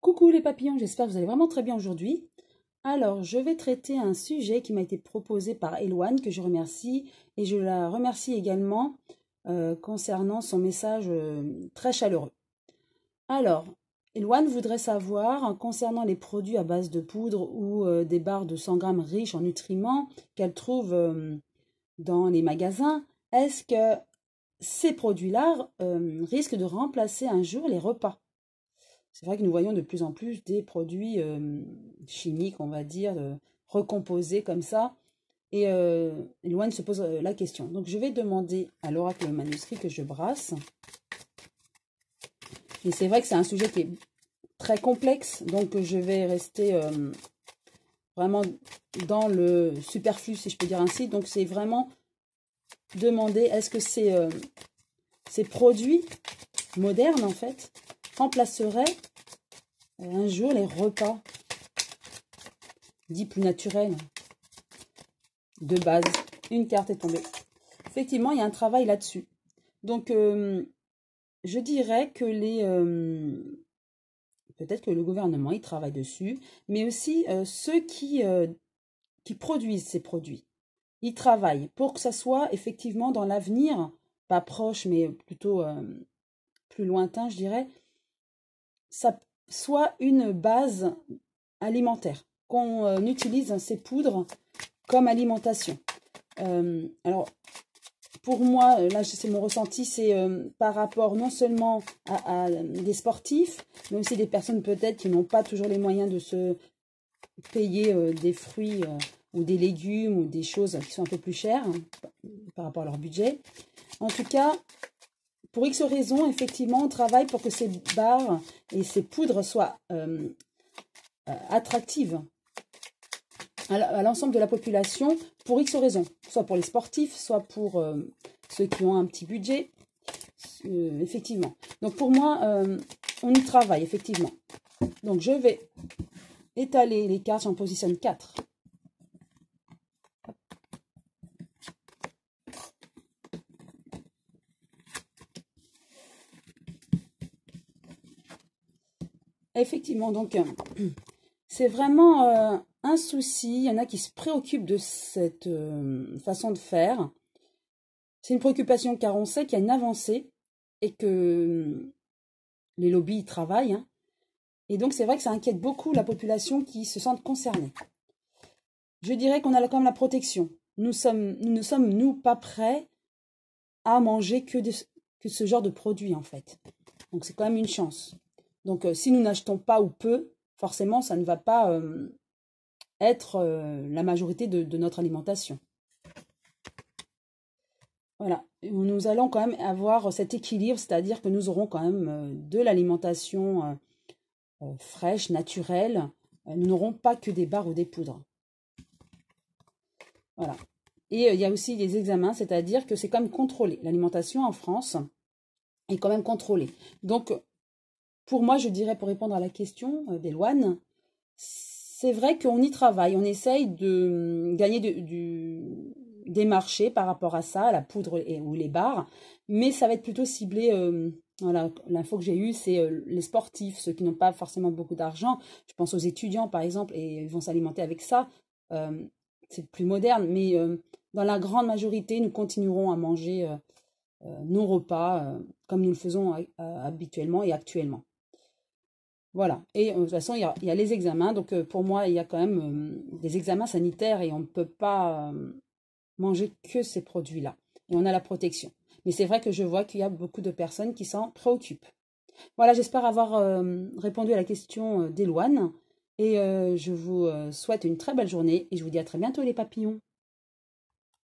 Coucou les papillons, j'espère que vous allez vraiment très bien aujourd'hui. Alors, je vais traiter un sujet qui m'a été proposé par Eloane, que je remercie, et je la remercie également concernant son message très chaleureux. Alors, Eloane voudrait savoir, concernant les produits à base de poudre ou des barres de 100 grammes riches en nutriments qu'elle trouve dans les magasins, est-ce que ces produits-là risquent de remplacer un jour les repas? C'est vrai que nous voyons de plus en plus des produits chimiques, on va dire, recomposés comme ça. Et Eloane se pose la question. Donc je vais demander à l'oracle manuscrit que je brasse. Et c'est vrai que c'est un sujet qui est très complexe, donc je vais rester vraiment dans le superflu, si je peux dire ainsi. Donc c'est vraiment demander, est-ce que ces produits modernes, en fait, remplaceraient un jour les repas dits plus naturels, de base. Une carte est tombée. Effectivement, il y a un travail là-dessus. Donc, je dirais que peut-être que le gouvernement, il travaille dessus, mais aussi ceux qui produisent ces produits. Ils travaillent pour que ça soit effectivement dans l'avenir, pas proche, mais plutôt plus lointain, je dirais, ça soit une base alimentaire, qu'on utilise ces poudres comme alimentation. Alors, pour moi, là c'est mon ressenti, c'est par rapport non seulement à des sportifs, mais aussi des personnes peut-être qui n'ont pas toujours les moyens de se payer des fruits ou des légumes ou des choses qui sont un peu plus chères par rapport à leur budget. En tout cas, pour X raisons, effectivement, on travaille pour que ces barres et ces poudres soient attractives à l'ensemble de la population pour X raisons, soit pour les sportifs, soit pour ceux qui ont un petit budget, effectivement. Donc pour moi, on y travaille, effectivement. Donc je vais étaler les cartes, j'en positionne 4. Effectivement, donc c'est vraiment un souci. Il y en a qui se préoccupent de cette façon de faire. C'est une préoccupation car on sait qu'il y a une avancée et que les lobbies y travaillent. Hein. Et donc c'est vrai que ça inquiète beaucoup la population qui se sente concernée. Je dirais qu'on a quand même la protection. Nous ne sommes, nous, pas prêts à manger que ce genre de produits, en fait. Donc c'est quand même une chance. Donc si nous n'achetons pas ou peu, forcément ça ne va pas être la majorité de notre alimentation. Voilà, nous allons quand même avoir cet équilibre, c'est-à-dire que nous aurons quand même de l'alimentation fraîche, naturelle. Nous n'aurons pas que des barres ou des poudres. Voilà. Et il y a aussi des examens, c'est-à-dire que c'est quand même contrôlé. L'alimentation en France est quand même contrôlée. Donc, pour moi, je dirais, pour répondre à la question d'Eloane, c'est vrai qu'on y travaille, on essaye de gagner des marchés par rapport à ça, la poudre ou les barres, mais ça va être plutôt ciblé, voilà, l'info que j'ai eue, c'est les sportifs, ceux qui n'ont pas forcément beaucoup d'argent, je pense aux étudiants par exemple, et ils vont s'alimenter avec ça, c'est plus moderne, mais dans la grande majorité, nous continuerons à manger nos repas comme nous le faisons habituellement et actuellement. Voilà, et de toute façon, il y a les examens, donc pour moi, il y a quand même des examens sanitaires et on ne peut pas manger que ces produits-là. Et on a la protection. Mais c'est vrai que je vois qu'il y a beaucoup de personnes qui s'en préoccupent. Voilà, j'espère avoir répondu à la question d'Eloane et je vous souhaite une très belle journée et je vous dis à très bientôt les papillons.